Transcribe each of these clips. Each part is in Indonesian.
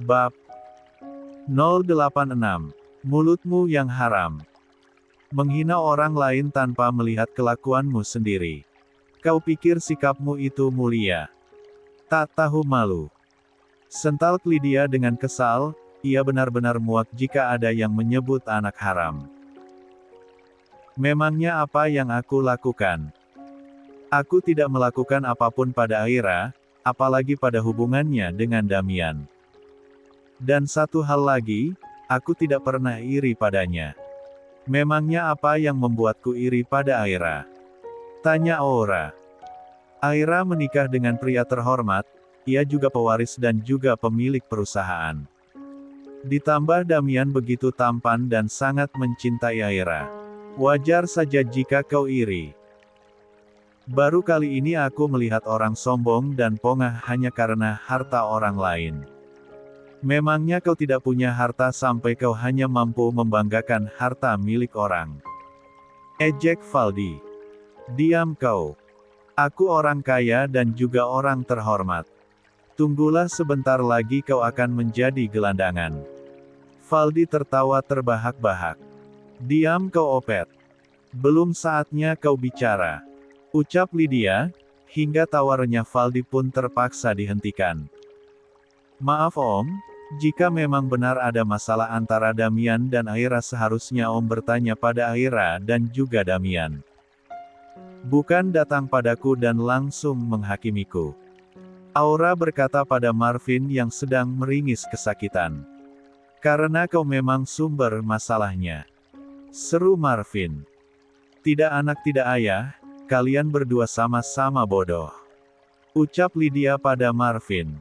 Bab 086. Mulutmu yang haram. Menghina orang lain tanpa melihat kelakuanmu sendiri. Kau pikir sikapmu itu mulia? Tak tahu malu. Sental Lydia dengan kesal, ia benar-benar muak jika ada yang menyebut anak haram. Memangnya apa yang aku lakukan? Aku tidak melakukan apapun pada Aira, apalagi pada hubungannya dengan Damian. Dan satu hal lagi, aku tidak pernah iri padanya. Memangnya apa yang membuatku iri pada Aira? Tanya Aura. Aira menikah dengan pria terhormat, ia juga pewaris dan juga pemilik perusahaan. Ditambah Damian begitu tampan dan sangat mencintai Aira. Wajar saja jika kau iri. Baru kali ini aku melihat orang sombong dan pongah hanya karena harta orang lain. Memangnya kau tidak punya harta sampai kau hanya mampu membanggakan harta milik orang? Ejek Valdi. Diam kau. Aku orang kaya dan juga orang terhormat. Tunggulah sebentar lagi kau akan menjadi gelandangan. Valdi tertawa terbahak-bahak. Diam kau Opet. Belum saatnya kau bicara. Ucap Lydia, hingga tawarnya Valdi pun terpaksa dihentikan. Maaf Om, jika memang benar ada masalah antara Damian dan Aira seharusnya Om bertanya pada Aira dan juga Damian. Bukan datang padaku dan langsung menghakimiku. Aura berkata pada Marvin yang sedang meringis kesakitan. Karena kau memang sumber masalahnya. Seru Marvin. Tidak anak tidak ayah, kalian berdua sama-sama bodoh. Ucap Lydia pada Marvin.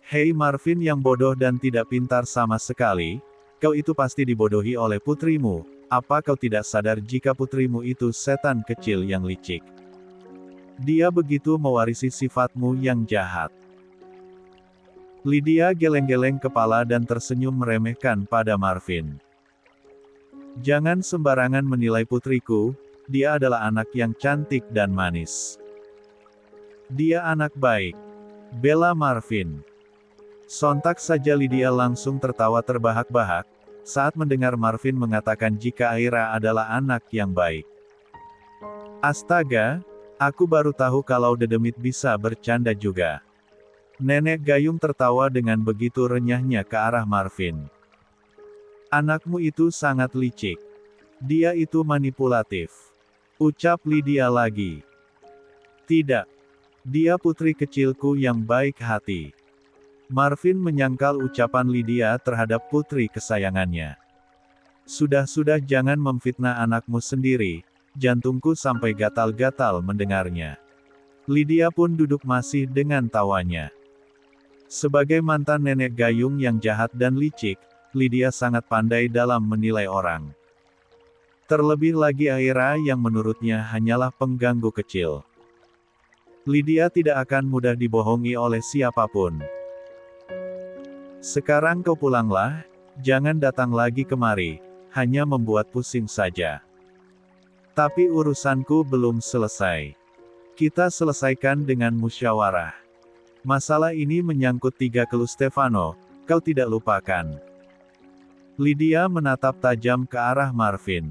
Hei Marvin yang bodoh dan tidak pintar sama sekali, kau itu pasti dibodohi oleh putrimu, apa kau tidak sadar jika putrimu itu setan kecil yang licik? Dia begitu mewarisi sifatmu yang jahat. Lydia geleng-geleng kepala dan tersenyum meremehkan pada Marvin. Jangan sembarangan menilai putriku, dia adalah anak yang cantik dan manis. Dia anak baik. Bela Marvin. Sontak saja Lydia langsung tertawa terbahak-bahak, saat mendengar Marvin mengatakan jika Aira adalah anak yang baik. Astaga, aku baru tahu kalau Dedemit bisa bercanda juga. Nenek Gayung tertawa dengan begitu renyahnya ke arah Marvin. Anakmu itu sangat licik. Dia itu manipulatif. Ucap Lydia lagi. Tidak. Dia putri kecilku yang baik hati. Marvin menyangkal ucapan Lydia terhadap putri kesayangannya. Sudah-sudah jangan memfitnah anakmu sendiri, jantungku sampai gatal-gatal mendengarnya. Lydia pun duduk masih dengan tawanya. Sebagai mantan nenek Gayung yang jahat dan licik, Lydia sangat pandai dalam menilai orang. Terlebih lagi Aira yang menurutnya hanyalah pengganggu kecil. Lydia tidak akan mudah dibohongi oleh siapapun. Sekarang kau pulanglah, jangan datang lagi kemari, hanya membuat pusing saja. Tapi urusanku belum selesai. Kita selesaikan dengan musyawarah. Masalah ini menyangkut 3 kelu Stefano, kau tidak lupakan. Lydia menatap tajam ke arah Marvin.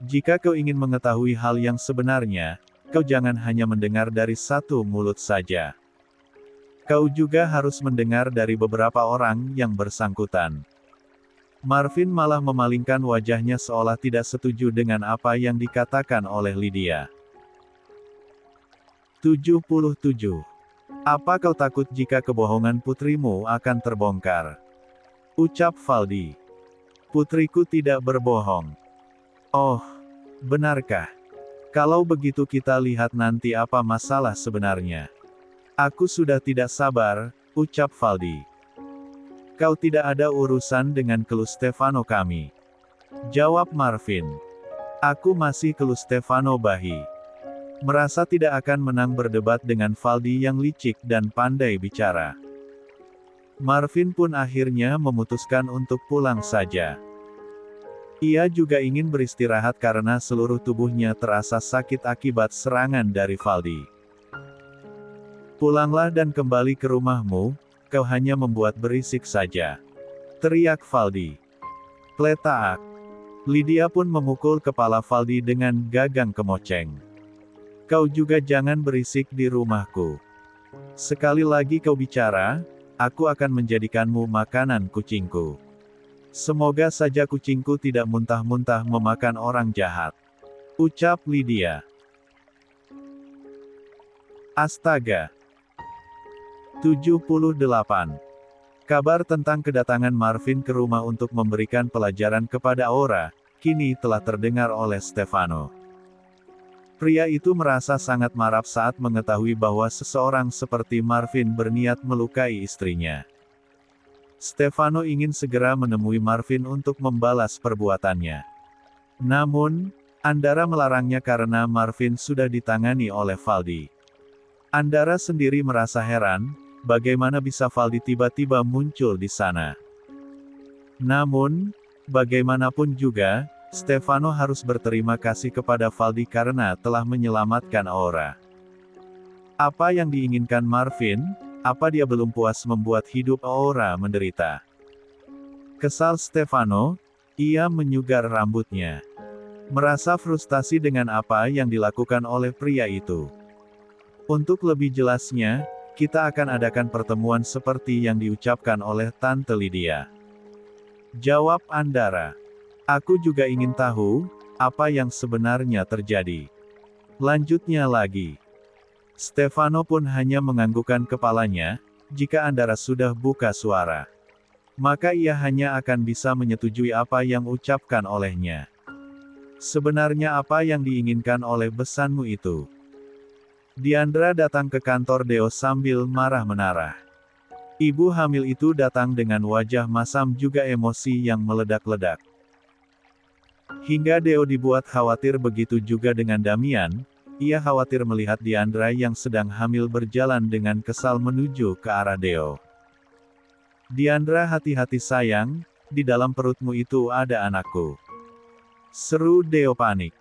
Jika kau ingin mengetahui hal yang sebenarnya, kau jangan hanya mendengar dari satu mulut saja. Kau juga harus mendengar dari beberapa orang yang bersangkutan. Marvin malah memalingkan wajahnya seolah tidak setuju dengan apa yang dikatakan oleh Lydia. 77. Apa kau takut jika kebohongan putrimu akan terbongkar? Ucap Valdi. Putriku tidak berbohong. Oh, benarkah? Kalau begitu kita lihat nanti apa masalah sebenarnya. Aku sudah tidak sabar, ucap Valdi. Kau tidak ada urusan dengan kelu Stefano kami. Jawab Marvin. Aku masih kelu Stefano Bahi. Merasa tidak akan menang berdebat dengan Valdi yang licik dan pandai bicara. Marvin pun akhirnya memutuskan untuk pulang saja. Ia juga ingin beristirahat karena seluruh tubuhnya terasa sakit akibat serangan dari Valdi. Pulanglah dan kembali ke rumahmu, kau hanya membuat berisik saja. Teriak Valdi. Kletaak. Lydia pun memukul kepala Valdi dengan gagang kemoceng. Kau juga jangan berisik di rumahku. Sekali lagi kau bicara, aku akan menjadikanmu makanan kucingku. Semoga saja kucingku tidak muntah-muntah memakan orang jahat. Ucap Lydia. Astaga. 78. Kabar tentang kedatangan Marvin ke rumah untuk memberikan pelajaran kepada Aura, kini telah terdengar oleh Stefano. Pria itu merasa sangat marah saat mengetahui bahwa seseorang seperti Marvin berniat melukai istrinya. Stefano ingin segera menemui Marvin untuk membalas perbuatannya. Namun, Andara melarangnya karena Marvin sudah ditangani oleh Valdi. Andara sendiri merasa heran, bagaimana bisa Valdi tiba-tiba muncul di sana. Namun, bagaimanapun juga, Stefano harus berterima kasih kepada Valdi karena telah menyelamatkan Aura. Apa yang diinginkan Marvin? Apa dia belum puas membuat hidup Aura menderita? Kesal Stefano, ia menyugar rambutnya. Merasa frustasi dengan apa yang dilakukan oleh pria itu. Untuk lebih jelasnya, kita akan adakan pertemuan seperti yang diucapkan oleh Tante Lydia. Jawab Andara. Aku juga ingin tahu, apa yang sebenarnya terjadi. Lanjutnya lagi. Stefano pun hanya menganggukkan kepalanya, jika Andara sudah buka suara. Maka ia hanya akan bisa menyetujui apa yang ucapkan olehnya. Sebenarnya apa yang diinginkan oleh besanmu itu? Diandra datang ke kantor Deo sambil marah-menarah. Ibu hamil itu datang dengan wajah masam juga emosi yang meledak-ledak. Hingga Deo dibuat khawatir, begitu juga dengan Damian. Ia khawatir melihat Diandra yang sedang hamil berjalan dengan kesal menuju ke arah Deo. Diandra, hati-hati sayang, di dalam perutmu itu ada anakku. Seru Deo panik.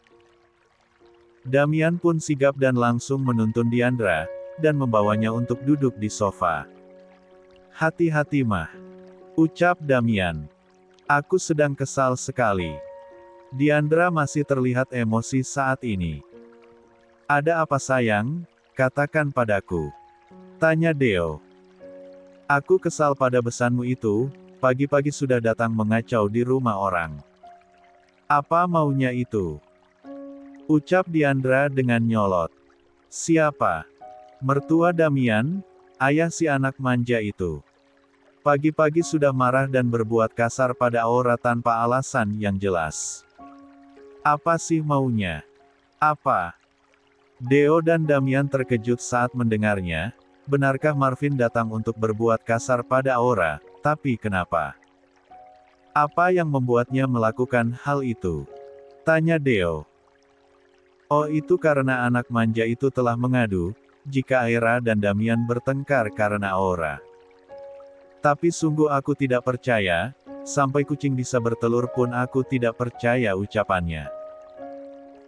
Damian pun sigap dan langsung menuntun Diandra, dan membawanya untuk duduk di sofa. Hati-hati mah. Ucap Damian. Aku sedang kesal sekali. Diandra masih terlihat emosi saat ini. Ada apa sayang? Katakan padaku. Tanya Deo. Aku kesal pada besanmu itu, pagi-pagi sudah datang mengacau di rumah orang. Apa maunya itu? Ucap Diandra dengan nyolot. Siapa? Mertua Damian, ayah si anak manja itu. Pagi-pagi sudah marah dan berbuat kasar pada Aura tanpa alasan yang jelas. Apa sih maunya? Apa? Deo dan Damian terkejut saat mendengarnya. Benarkah Marvin datang untuk berbuat kasar pada Aura, tapi kenapa? Apa yang membuatnya melakukan hal itu? Tanya Deo. Oh, itu karena anak manja itu telah mengadu, jika Aira dan Damian bertengkar karena Aura. Tapi sungguh aku tidak percaya, sampai kucing bisa bertelur pun aku tidak percaya ucapannya.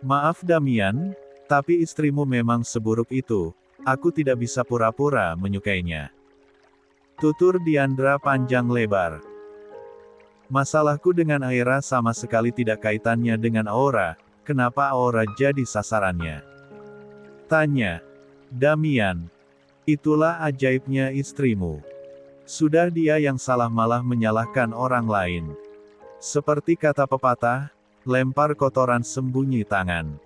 Maaf Damian, tapi istrimu memang seburuk itu, aku tidak bisa pura-pura menyukainya. Tutur Diandra panjang lebar. Masalahku dengan Aira sama sekali tidak kaitannya dengan Aura, kenapa Aura jadi sasarannya? Tanya Damian. Itulah ajaibnya istrimu. Sudah dia yang salah malah menyalahkan orang lain. Seperti kata pepatah, lempar kotoran sembunyi tangan.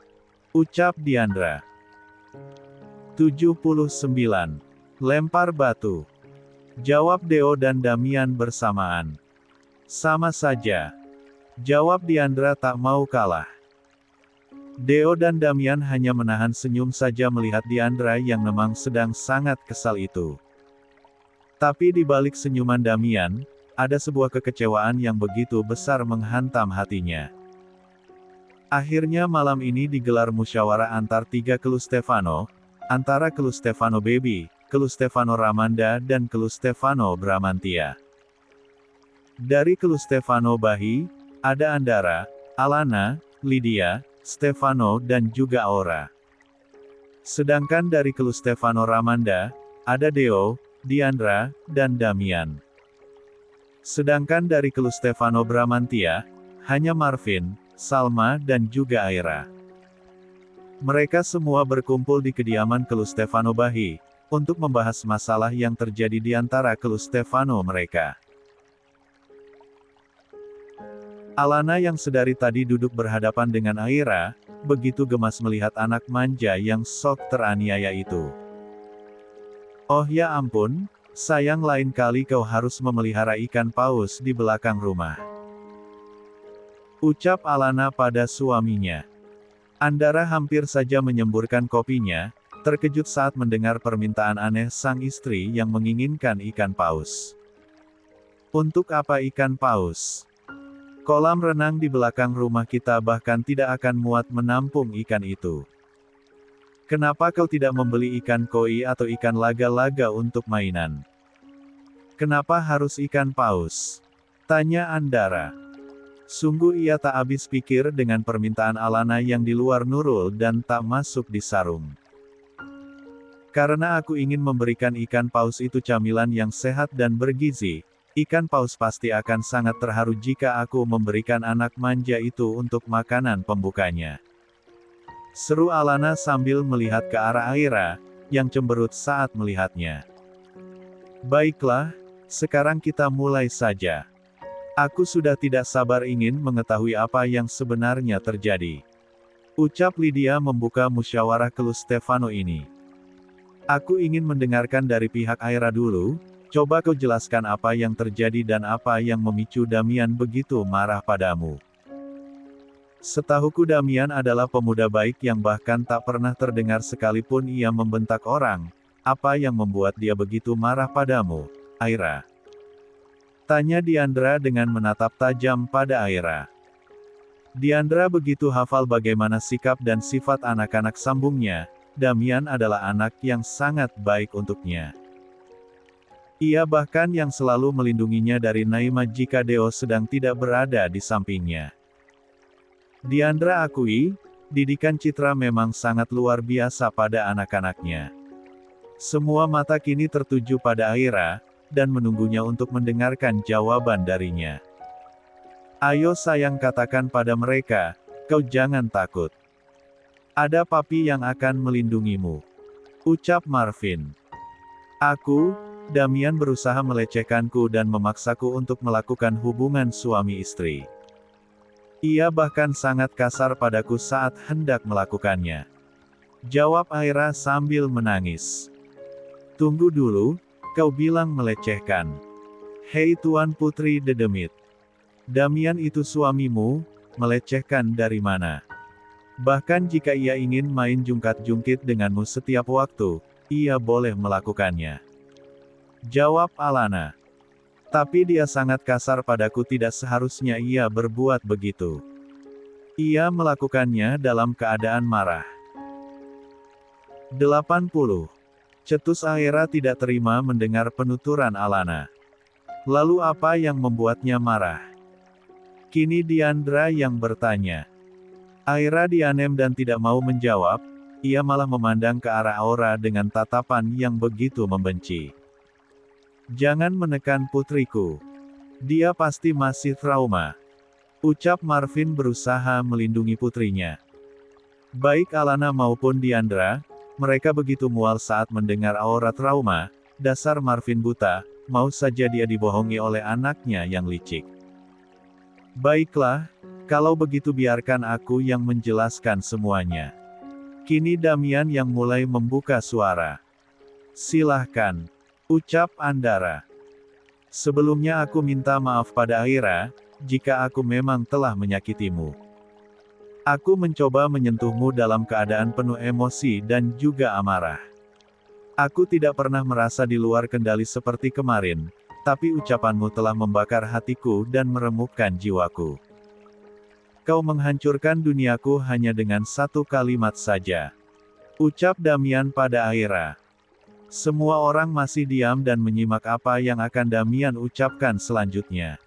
Ucap Diandra. 79. Lempar batu. Jawab Deo dan Damian bersamaan. Sama saja. Jawab Diandra tak mau kalah. Deo dan Damian hanya menahan senyum saja melihat Diandra yang memang sedang sangat kesal itu. Tapi di balik senyuman Damian, ada sebuah kekecewaan yang begitu besar menghantam hatinya. Akhirnya malam ini digelar musyawarah antar tiga kelu Stefano, antara kelu Stefano Baby, kelu Stefano Ramanda dan kelu Stefano Bramantia. Dari kelu Stefano Bahi, ada Andara, Alana, Lydia, Stefano dan juga Aura. Sedangkan dari kelu Stefano Ramanda, ada Deo, Diandra, dan Damian. Sedangkan dari kru Stefano Bramantia, hanya Marvin, Salma dan juga Aira. Mereka semua berkumpul di kediaman kru Stefano Bahi, untuk membahas masalah yang terjadi di antara kru Stefano mereka. Alana yang sedari tadi duduk berhadapan dengan Aira, begitu gemas melihat anak manja yang sok teraniaya itu. Oh ya ampun, sayang lain kali kau harus memelihara ikan paus di belakang rumah. Ucap Alana pada suaminya. Andara hampir saja menyemburkan kopinya, terkejut saat mendengar permintaan aneh sang istri yang menginginkan ikan paus. Untuk apa ikan paus? Kolam renang di belakang rumah kita bahkan tidak akan muat menampung ikan itu. Kenapa kau tidak membeli ikan koi atau ikan laga-laga untuk mainan? Kenapa harus ikan paus? Tanya Andara. Sungguh ia tak habis pikir dengan permintaan Alana yang di luar Nurul dan tak masuk di sarung. Karena aku ingin memberikan ikan paus itu camilan yang sehat dan bergizi, ikan paus pasti akan sangat terharu jika aku memberikan anak manja itu untuk makanan pembukanya. Seru Alana sambil melihat ke arah Aira, yang cemberut saat melihatnya. Baiklah, sekarang kita mulai saja. Aku sudah tidak sabar ingin mengetahui apa yang sebenarnya terjadi. Ucap Lydia membuka musyawarah kru Stefano ini. Aku ingin mendengarkan dari pihak Aira dulu, coba kau jelaskan apa yang terjadi dan apa yang memicu Damian begitu marah padamu. Setahuku Damian adalah pemuda baik yang bahkan tak pernah terdengar sekalipun ia membentak orang. Apa yang membuat dia begitu marah padamu, Aira? Tanya Diandra dengan menatap tajam pada Aira. Diandra begitu hafal bagaimana sikap dan sifat anak-anak sambungnya, Damian adalah anak yang sangat baik untuknya. Ia bahkan yang selalu melindunginya dari Naima jika Deo sedang tidak berada di sampingnya. Diandra akui, didikan Citra memang sangat luar biasa pada anak-anaknya. Semua mata kini tertuju pada Aira, dan menunggunya untuk mendengarkan jawaban darinya. Ayo sayang katakan pada mereka, kau jangan takut. Ada papi yang akan melindungimu. Ucap Marvin. Aku, Damian berusaha melecehkanku dan memaksaku untuk melakukan hubungan suami istri. Ia bahkan sangat kasar padaku saat hendak melakukannya. Jawab Aira sambil menangis. Tunggu dulu, kau bilang melecehkan. Hei Tuan Putri Dedemit. Damian itu suamimu, melecehkan dari mana? Bahkan jika ia ingin main jungkat-jungkit denganmu setiap waktu, ia boleh melakukannya. Jawab Alana. Tapi dia sangat kasar padaku, tidak seharusnya ia berbuat begitu. Ia melakukannya dalam keadaan marah. 80. Cetus Aira tidak terima mendengar penuturan Alana. Lalu apa yang membuatnya marah? Kini Diandra yang bertanya. Aira dianem dan tidak mau menjawab, ia malah memandang ke arah Aura dengan tatapan yang begitu membenci. Jangan menekan putriku. Dia pasti masih trauma. Ucap Marvin berusaha melindungi putrinya. Baik Alana maupun Diandra, mereka begitu mual saat mendengar Aura trauma, dasar Marvin buta, mau saja dia dibohongi oleh anaknya yang licik. Baiklah, kalau begitu biarkan aku yang menjelaskan semuanya. Kini Damian yang mulai membuka suara. Silahkan, ucap Andara. Sebelumnya aku minta maaf pada Aira, jika aku memang telah menyakitimu. Aku mencoba menyentuhmu dalam keadaan penuh emosi dan juga amarah. Aku tidak pernah merasa di luar kendali seperti kemarin, tapi ucapanmu telah membakar hatiku dan meremukkan jiwaku. Kau menghancurkan duniaku hanya dengan satu kalimat saja. Ucap Damian pada Aira. Semua orang masih diam dan menyimak apa yang akan Damian ucapkan selanjutnya.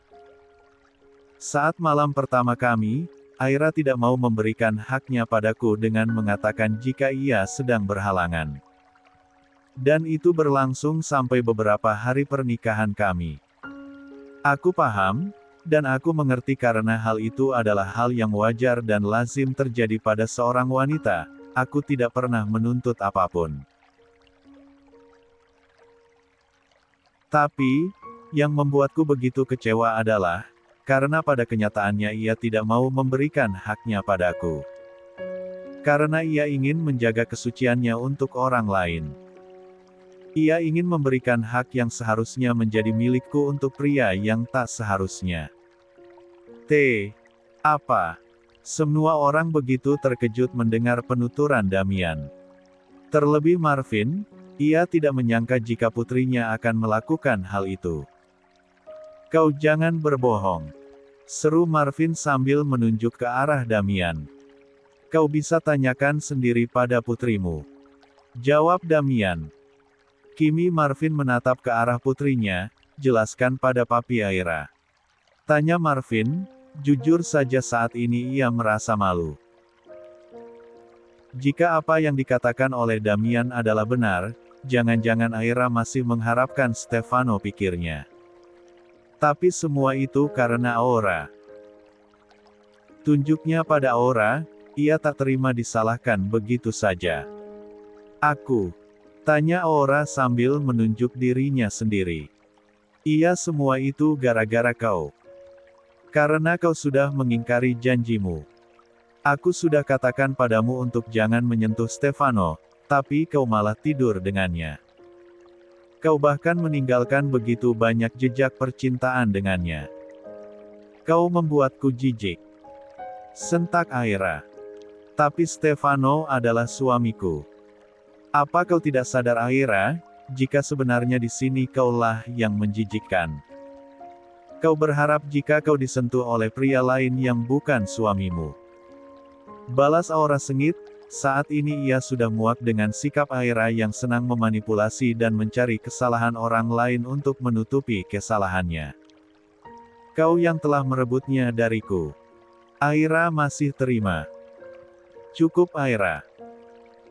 Saat malam pertama kami, Aira tidak mau memberikan haknya padaku dengan mengatakan jika ia sedang berhalangan. Dan itu berlangsung sampai beberapa hari pernikahan kami. Aku paham, dan aku mengerti karena hal itu adalah hal yang wajar dan lazim terjadi pada seorang wanita. Aku tidak pernah menuntut apapun. Tapi, yang membuatku begitu kecewa adalah, karena pada kenyataannya ia tidak mau memberikan haknya padaku. Karena ia ingin menjaga kesuciannya untuk orang lain. Ia ingin memberikan hak yang seharusnya menjadi milikku untuk pria yang tak seharusnya. Apa? Semua orang begitu terkejut mendengar penuturan Damian. Terlebih Marvin, ia tidak menyangka jika putrinya akan melakukan hal itu. Kau jangan berbohong, seru Marvin sambil menunjuk ke arah Damian. Kau bisa tanyakan sendiri pada putrimu, jawab Damian. Kini Marvin menatap ke arah putrinya, jelaskan pada Papi Aira. Tanya Marvin, jujur saja saat ini ia merasa malu. Jika apa yang dikatakan oleh Damian adalah benar, jangan-jangan Aira masih mengharapkan Stefano, pikirnya. Tapi semua itu karena Aura. Tunjuknya pada Aura, ia tak terima disalahkan begitu saja. Aku? Tanya Aura sambil menunjuk dirinya sendiri. Iya, semua itu gara-gara kau. Karena kau sudah mengingkari janjimu. Aku sudah katakan padamu untuk jangan menyentuh Stefano, tapi kau malah tidur dengannya. Kau bahkan meninggalkan begitu banyak jejak percintaan dengannya. Kau membuatku jijik, sentak Aira. Tapi Stefano adalah suamiku. Apa kau tidak sadar Aira, jika sebenarnya di sini kaulah yang menjijikkan? Kau berharap jika kau disentuh oleh pria lain yang bukan suamimu. Balas Aura sengit. Saat ini ia sudah muak dengan sikap Aira yang senang memanipulasi dan mencari kesalahan orang lain untuk menutupi kesalahannya. Kau yang telah merebutnya dariku. Aira masih terima. Cukup Aira,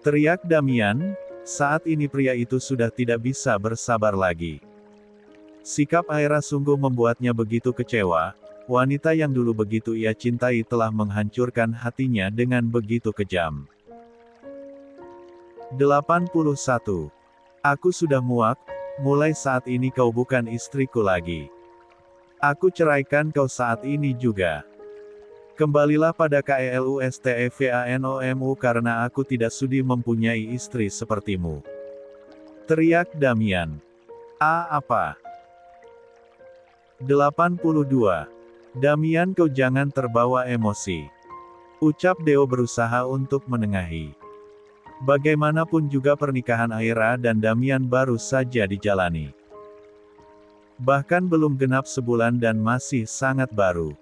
teriak Damian. Saat ini pria itu sudah tidak bisa bersabar lagi. Sikap Aira sungguh membuatnya begitu kecewa. Wanita yang dulu begitu ia cintai telah menghancurkan hatinya dengan begitu kejam. 81. Aku sudah muak, mulai saat ini kau bukan istriku lagi. Aku ceraikan kau saat ini juga. Kembalilah pada KELUSTEVANOMU karena aku tidak sudi mempunyai istri sepertimu. Teriak Damian. Apa? 82. Damian, kau jangan terbawa emosi, ucap Deo berusaha untuk menengahi. Bagaimanapun juga pernikahan Aira dan Damian baru saja dijalani. Bahkan belum genap sebulan dan masih sangat baru.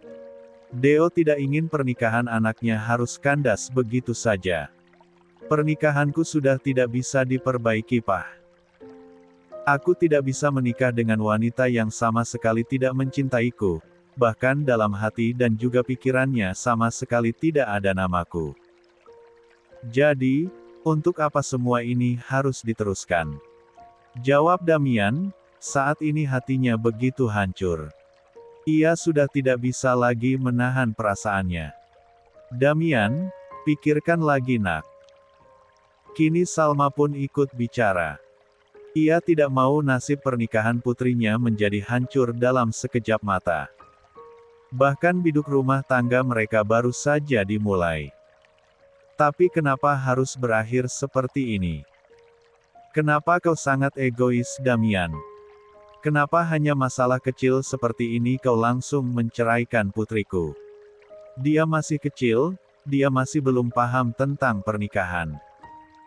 Deo tidak ingin pernikahan anaknya harus kandas begitu saja. Pernikahanku sudah tidak bisa diperbaiki, Pak. Aku tidak bisa menikah dengan wanita yang sama sekali tidak mencintaiku, bahkan dalam hati dan juga pikirannya sama sekali tidak ada namaku. Jadi, untuk apa semua ini harus diteruskan? Jawab Damian, saat ini hatinya begitu hancur. Ia sudah tidak bisa lagi menahan perasaannya. Damian, pikirkan lagi nak. Kini Salma pun ikut bicara. Ia tidak mau nasib pernikahan putrinya menjadi hancur dalam sekejap mata. Bahkan biduk rumah tangga mereka baru saja dimulai. Tapi kenapa harus berakhir seperti ini? Kenapa kau sangat egois, Damian? Kenapa hanya masalah kecil seperti ini kau langsung menceraikan putriku? Dia masih kecil, dia masih belum paham tentang pernikahan.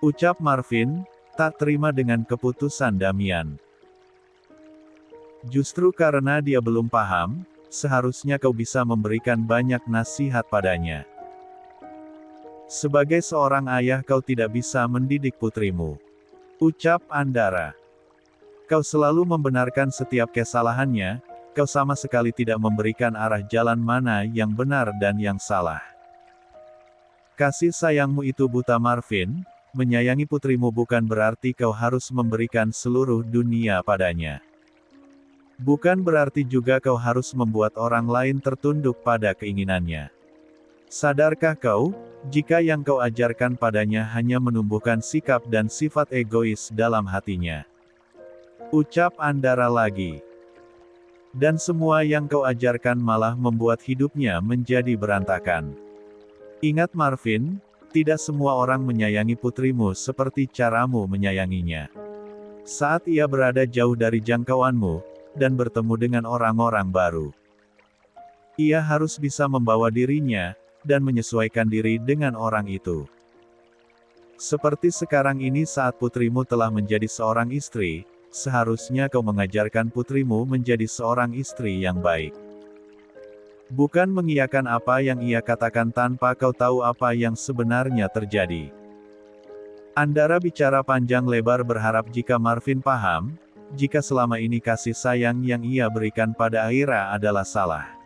Ucap Marvin, tak terima dengan keputusan Damian. Justru karena dia belum paham, seharusnya kau bisa memberikan banyak nasihat padanya. Sebagai seorang ayah kau tidak bisa mendidik putrimu. Ucap Andara. Kau selalu membenarkan setiap kesalahannya, kau sama sekali tidak memberikan arah jalan mana yang benar dan yang salah. Kasih sayangmu itu buta Marvin, menyayangi putrimu bukan berarti kau harus memberikan seluruh dunia padanya. Bukan berarti juga kau harus membuat orang lain tertunduk pada keinginannya. Sadarkah kau, jika yang kau ajarkan padanya hanya menumbuhkan sikap dan sifat egois dalam hatinya? Ucap Andara lagi. Dan semua yang kau ajarkan malah membuat hidupnya menjadi berantakan. Ingat Marvin, tidak semua orang menyayangi putrimu seperti caramu menyayanginya. Saat ia berada jauh dari jangkauanmu, dan bertemu dengan orang-orang baru, ia harus bisa membawa dirinya, dan menyesuaikan diri dengan orang itu. Seperti sekarang ini saat putrimu telah menjadi seorang istri, seharusnya kau mengajarkan putrimu menjadi seorang istri yang baik. Bukan mengiyakan apa yang ia katakan tanpa kau tahu apa yang sebenarnya terjadi. Andara bicara panjang lebar berharap jika Marvin paham, jika selama ini kasih sayang yang ia berikan pada Aira adalah salah.